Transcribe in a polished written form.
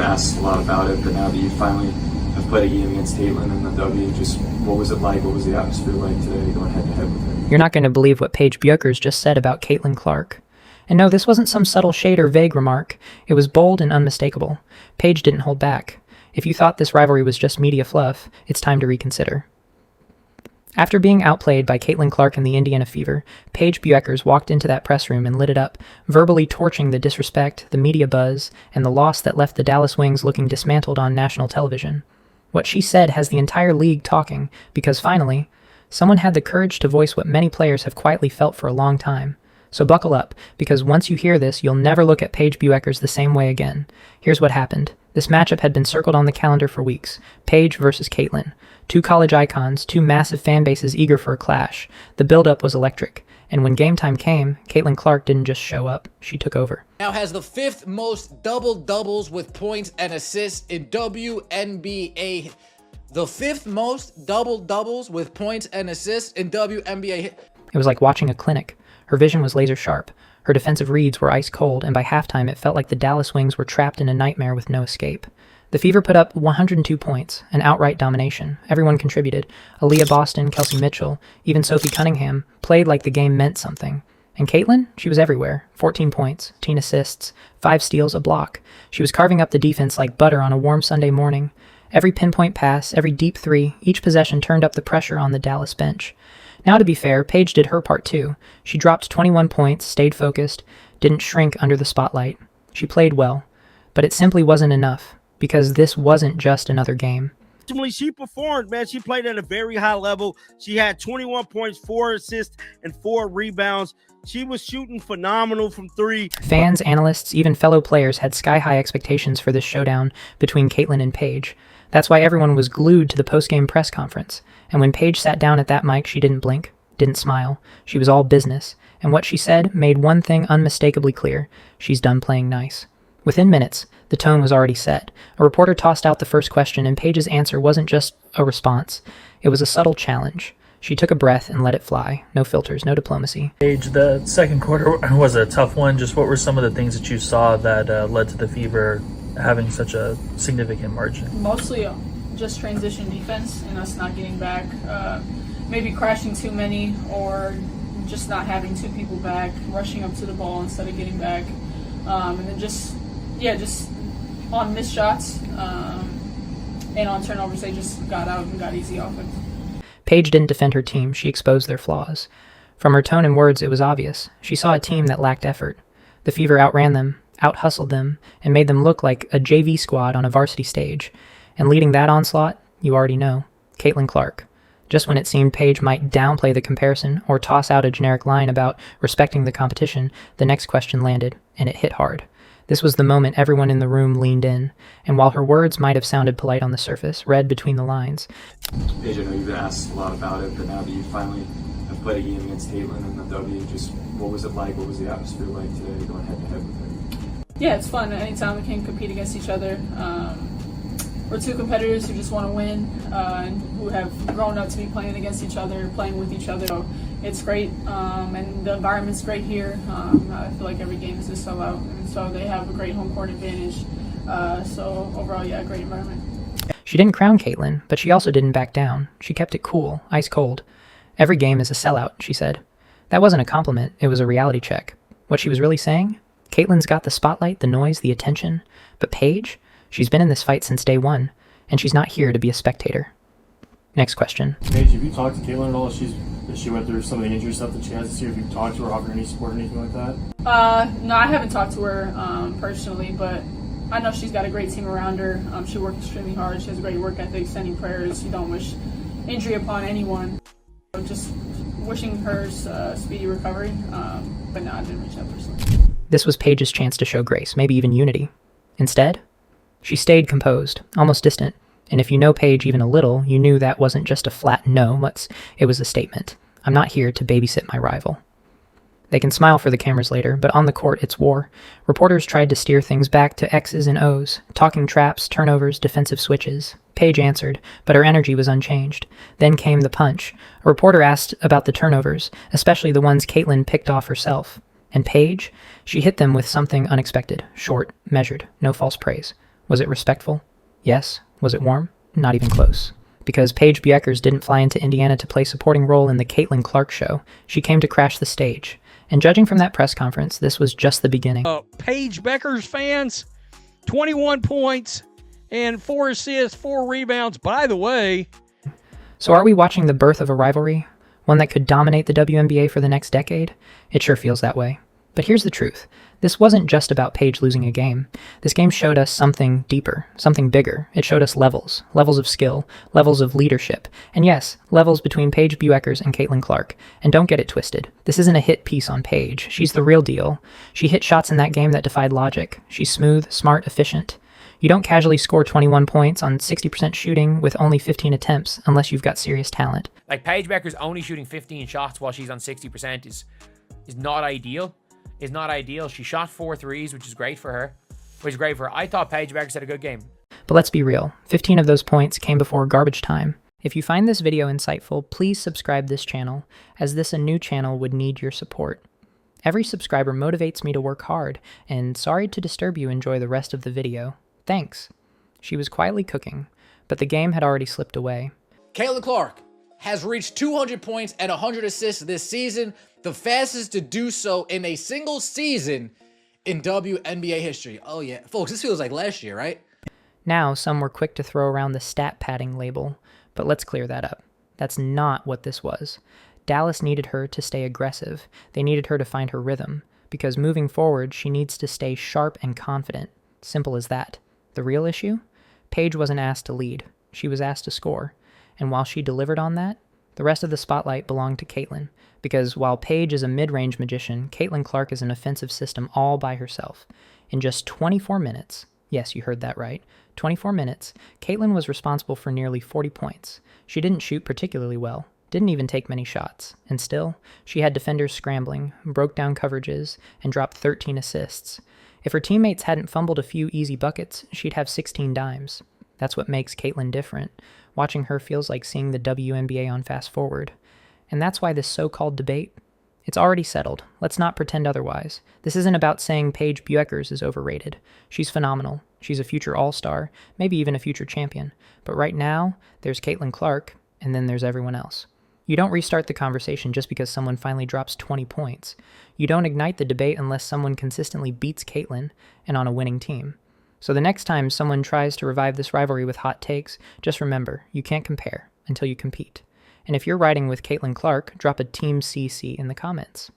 asked a lot about it, but now that you finally have played a game against Caitlin in the W, just what was it like? What was the atmosphere like today going head-to-head with her? You're not going to believe what Paige Bueckers just said about Caitlin Clark. And no, this wasn't some subtle shade or vague remark. It was bold and unmistakable. Paige didn't hold back. If you thought this rivalry was just media fluff, it's time to reconsider. After being outplayed by Caitlin Clark in the Indiana Fever, Paige Bueckers walked into that press room and lit it up, verbally torching the disrespect, the media buzz, and the loss that left the Dallas Wings looking dismantled on national television. What she said has the entire league talking, because finally, someone had the courage to voice what many players have quietly felt for a long time. So buckle up, because once you hear this, you'll never look at Paige Bueckers the same way again. Here's what happened. This matchup had been circled on the calendar for weeks. Paige versus Caitlin. Two college icons, two massive fan bases eager for a clash. The build-up was electric. And when game time came, Caitlin Clark didn't just show up. She took over. Now has the 5th most double-doubles with points and assists in WNBA. The 5th most double-doubles with points and assists in WNBA. It was like watching a clinic. Her vision was laser sharp. Her defensive reads were ice cold, and by halftime it felt like the Dallas Wings were trapped in a nightmare with no escape. The Fever put up 102 points, an outright domination. Everyone contributed. Aaliyah Boston, Kelsey Mitchell, even Sophie Cunningham played like the game meant something. And Caitlin? She was everywhere. 14 points, 10 assists, 5 steals, a block. She was carving up the defense like butter on a warm Sunday morning. Every pinpoint pass, every deep three, each possession turned up the pressure on the Dallas bench. Now, to be fair, Paige did her part too. She dropped 21 points, stayed focused, didn't shrink under the spotlight. She played well, but it simply wasn't enough, because this wasn't just another game. Ultimately, she performed, man. She played at a very high level. She had 21 points, 4 assists, and 4 rebounds. She was shooting phenomenal from 3. Fans, analysts, even fellow players had sky-high expectations for this showdown between Caitlin and Paige. That's why everyone was glued to the post-game press conference. And when Paige sat down at that mic, she didn't blink, didn't smile. She was all business. And what she said made one thing unmistakably clear. She's done playing nice. Within minutes, the tone was already set. A reporter tossed out the first question, and Paige's answer wasn't just a response. It was a subtle challenge. She took a breath and let it fly. No filters, no diplomacy. Paige, the second quarter was a tough one. Just what were some of the things that you saw that led to the Fever having such a significant margin? Mostly just transition defense and us not getting back. Maybe crashing too many or just not having 2 people back, rushing up to the ball instead of getting back. And then just on missed shots and on turnovers, they just got out and got easy off it. Paige didn't defend her team, she exposed their flaws. From her tone and words, it was obvious. She saw a team that lacked effort. The Fever outran them, out-hustled them, and made them look like a JV squad on a varsity stage. And leading that onslaught, you already know, Caitlin Clark. Just when it seemed Paige might downplay the comparison or toss out a generic line about respecting the competition, the next question landed, and it hit hard. This was the moment everyone in the room leaned in, and while her words might have sounded polite on the surface, read between the lines. Paige, I know you've been asked a lot about it, but now that you finally have played a game against Caitlin in the W, just what was it like? What was the atmosphere like today going head-to-head with her? Yeah, it's fun. Anytime we can compete against each other. We're 2 competitors who just want to win and who have grown up to be playing against each other, playing with each other. So it's great, and the environment's great here. I feel like every game is a sellout, and so they have a great home court advantage. So overall, yeah, great environment. She didn't crown Caitlin, but she also didn't back down. She kept it cool, ice cold. Every game is a sellout, she said. That wasn't a compliment, it was a reality check. What she was really saying? Caitlin's got the spotlight, the noise, the attention. But Paige? She's been in this fight since day one, and she's not here to be a spectator. Next question. Paige, have you talked to Caitlin at all? As she went through some of the injury stuff that she has this year, have you talked to her, offered any support or anything like that? No, I haven't talked to her personally, but I know she's got a great team around her. She works extremely hard. She has a great work ethic, sending prayers. She don't wish injury upon anyone. So just wishing her speedy recovery, but no, I didn't reach out personally. This was Paige's chance to show grace, maybe even unity. Instead, she stayed composed, almost distant, and if you know Paige even a little, you knew that wasn't just a flat no, it was a statement. I'm not here to babysit my rival. They can smile for the cameras later, but on the court, it's war. Reporters tried to steer things back to X's and O's, talking traps, turnovers, defensive switches. Paige answered, but her energy was unchanged. Then came the punch. A reporter asked about the turnovers, especially the ones Caitlin picked off herself. And Paige? She hit them with something unexpected, short, measured, no false praise. Was it respectful? Yes. Was it warm? Not even close. Because Paige Bueckers didn't fly into Indiana to play supporting role in the Caitlin Clark show. She came to crash the stage. And judging from that press conference, this was just the beginning. Paige Bueckers fans, 21 points and 4 assists, 4 rebounds. By the way. So are we watching the birth of a rivalry? One that could dominate the WNBA for the next decade? It sure feels that way. But here's the truth. This wasn't just about Paige losing a game. This game showed us something deeper, something bigger. It showed us levels of skill, levels of leadership, and yes, levels between Paige Bueckers and Caitlin Clark. And don't get it twisted. This isn't a hit piece on Paige. She's the real deal. She hit shots in that game that defied logic. She's smooth, smart, efficient. You don't casually score 21 points on 60% shooting with only 15 attempts unless you've got serious talent. Like, Paige Bueckers only shooting 15 shots while she's on 60% is not ideal. Is not ideal. She shot 4 threes, which is great for her. I thought Paige Bueckers had a good game. But let's be real. 15 of those points came before garbage time. If you find this video insightful, please subscribe this channel, as this a new channel would need your support. Every subscriber motivates me to work hard, and sorry to disturb you enjoy the rest of the video. Thanks. She was quietly cooking, but the game had already slipped away. Caitlin Clark has reached 200 points and 100 assists this season, the fastest to do so in a single season in WNBA history. Oh yeah, folks, this feels like last year, right? Now, some were quick to throw around the stat padding label, but let's clear that up. That's not what this was. Dallas needed her to stay aggressive. They needed her to find her rhythm, because moving forward, she needs to stay sharp and confident. Simple as that. The real issue? Paige wasn't asked to lead. She was asked to score. And while she delivered on that, the rest of the spotlight belonged to Caitlin, because while Paige is a mid-range magician, Caitlin Clark is an offensive system all by herself. In just 24 minutes, yes, you heard that right, 24 minutes, Caitlin was responsible for nearly 40 points. She didn't shoot particularly well, didn't even take many shots, and still, she had defenders scrambling, broke down coverages, and dropped 13 assists. If her teammates hadn't fumbled a few easy buckets, she'd have 16 dimes. That's what makes Caitlin different. Watching her feels like seeing the WNBA on fast forward. And that's why this so-called debate, it's already settled. Let's not pretend otherwise. This isn't about saying Paige Bueckers is overrated. She's phenomenal. She's a future all-star, maybe even a future champion. But right now, there's Caitlin Clark, and then there's everyone else. You don't restart the conversation just because someone finally drops 20 points. You don't ignite the debate unless someone consistently beats Caitlin and on a winning team. So the next time someone tries to revive this rivalry with hot takes, just remember, you can't compare until you compete. And if you're riding with Caitlin Clark, drop a Team CC in the comments.